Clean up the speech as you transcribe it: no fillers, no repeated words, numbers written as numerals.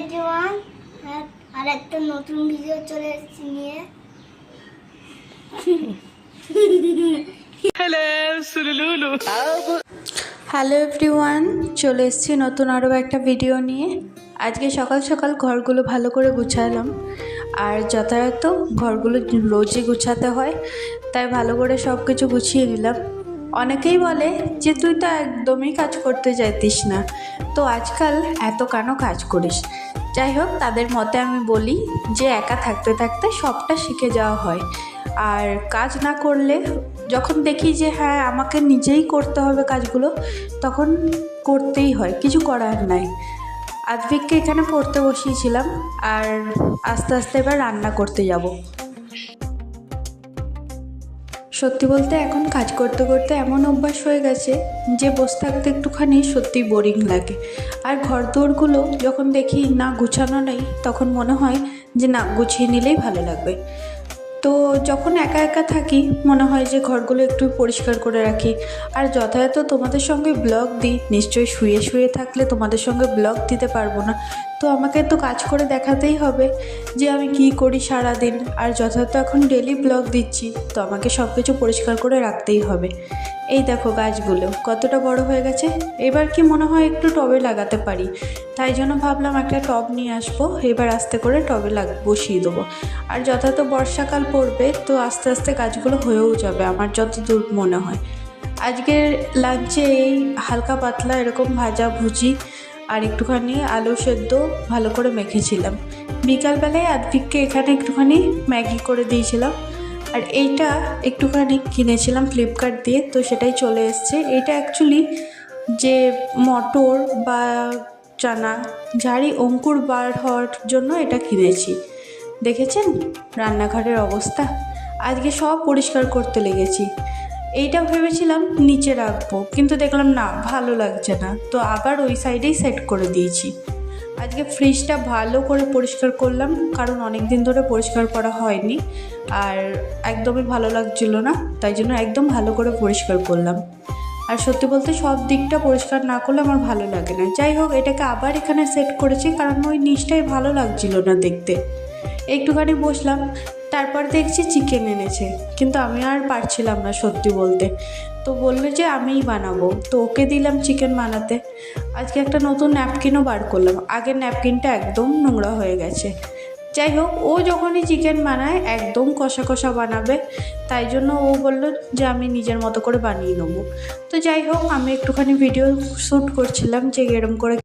Everyone, আর একটা নতুন video চলে এসেছি নিয়ে। হ্যালো এভরিওয়ান, চলে এসেছি নতুন আরও একটা ভিডিও নিয়ে। আজকে সকাল সকাল ঘরগুলো ভালো করে গুছালাম, আর যথাযথ ঘরগুলো রোজই গুছাতে হয়, তাই ভালো করে সব কিছু গুছিয়ে নিলাম। অনেকেই বলে যে তুই তো একদমই কাজ করতে চাইতিস না, তো আজকাল এত কেন কাজ করিস। যাই হোক, তাদের মতে আমি বলি যে একা থাকতে থাকতে সবটা শিখে যাওয়া হয়, আর কাজ না করলে যখন দেখি যে হ্যাঁ আমাকে নিজেই করতে হবে কাজগুলো, তখন করতেই হয়, কিছু করার নাই। আদ্ভিককে এখানে পড়তে বসিয়েছিলাম, আর আস্তে আস্তে এবার রান্না করতে যাব। সত্যি বলতে এখন কাজ করতে করতে এমন অভ্যাস হয়ে গেছে যে বসে থাকতে একটুখানি সত্যি বোরিং লাগে। আর ঘর দোরগুলো যখন দেখি না গুছানো নেই, তখন মনে হয় যে না, গুছিয়ে নিলেই ভালো লাগবে। তো যখন একা একা থাকি মনে হয় যে ঘরগুলো একটু পরিষ্কার করে রাখি। আর যথাযথ তোমাদের সঙ্গে ব্লগ দিই, নিশ্চয়ই শুয়ে শুয়ে থাকলে তোমাদের সঙ্গে ব্লগ দিতে পারবো না, তো আমাকে তো কাজ করে দেখাতেই হবে যে আমি কি করি সারাদিন। আর যথাযথ এখন ডেলি ব্লগ দিচ্ছি, তো আমাকে সব কিছু পরিষ্কার করে রাখতেই হবে। এই দেখো গাছগুলো কতটা বড় হয়ে গেছে, এবার কি মনে হয় একটু টবে লাগাতে পারি, তাই জন্য ভাবলাম একটা টব নিয়ে আসবো, এবার আস্তে করে টবে বসিয়ে দেবো। আর যথাযথ বর্ষাকাল পড়বে তো আস্তে আস্তে গাছগুলো হয়েও যাবে আমার যতদূর মনে হয়। আজকের লাঞ্চে এই হালকা পাতলা এরকম ভাজা ভুজি আর একটুখানি আলু সেদ্ধ ভালো করে মেখেছিলাম। বিকালবেলায় আদ্ভিককে এখানে একটুখানি ম্যাগি করে দিয়েছিলাম। আর এইটা একটুখানি কিনেছিলাম ফ্লিপকার্ট দিয়ে, তো সেটাই চলে এসছে। এইটা অ্যাকচুয়ালি যে মটর বা চানা ঝাড়ি অঙ্কুর বার হওয়ার জন্য এটা কিনেছি। দেখেছেন রান্নাঘরের অবস্থা, আজকে সব পরিষ্কার করতে লেগেছি। এইটা ভেবেছিলাম নিচে রাখবো, কিন্তু দেখলাম না, ভালো লাগছে না, তো আবার ওই সাইডেই সেট করে দিয়েছি। আজকে ফ্রিজটা ভালো করে পরিষ্কার করলাম, কারণ অনেক দিন ধরে পরিষ্কার করা হয়নি আর একদমই ভালো লাগছিল না, তাই জন্য একদম ভালো করে পরিষ্কার করলাম। আর সত্যি বলতে সব দিকটা পরিষ্কার না করলে আমার ভালো লাগে না। যাই হোক, এটাকে আবার এখানে সেট করেছি, কারণ ওই নিচটাই ভালো লাগছিল না দেখতে। একটুখানি বসলাম, তারপর দেখছি চিকেন এনেছে, কিন্তু আমি আর পারছিলাম না সত্যি বলতে, তো বললো যে আমিই বানাবো, তো ওকে দিলাম চিকেন বানাতে। আজকে একটা নতুন ন্যাপকিনও বার করলাম, আগের ন্যাপকিনটা একদম নোংরা হয়ে গেছে। যাই হোক, ও যখনই চিকেন বানায় একদম কষা কষা বানাবে, তাই জন্য ও বললো যে আমি নিজের মতো করে বানিয়ে নেবো। তো যাই হোক, আমি একটুখানি ভিডিও শ্যুট করছিলাম যে এরম করে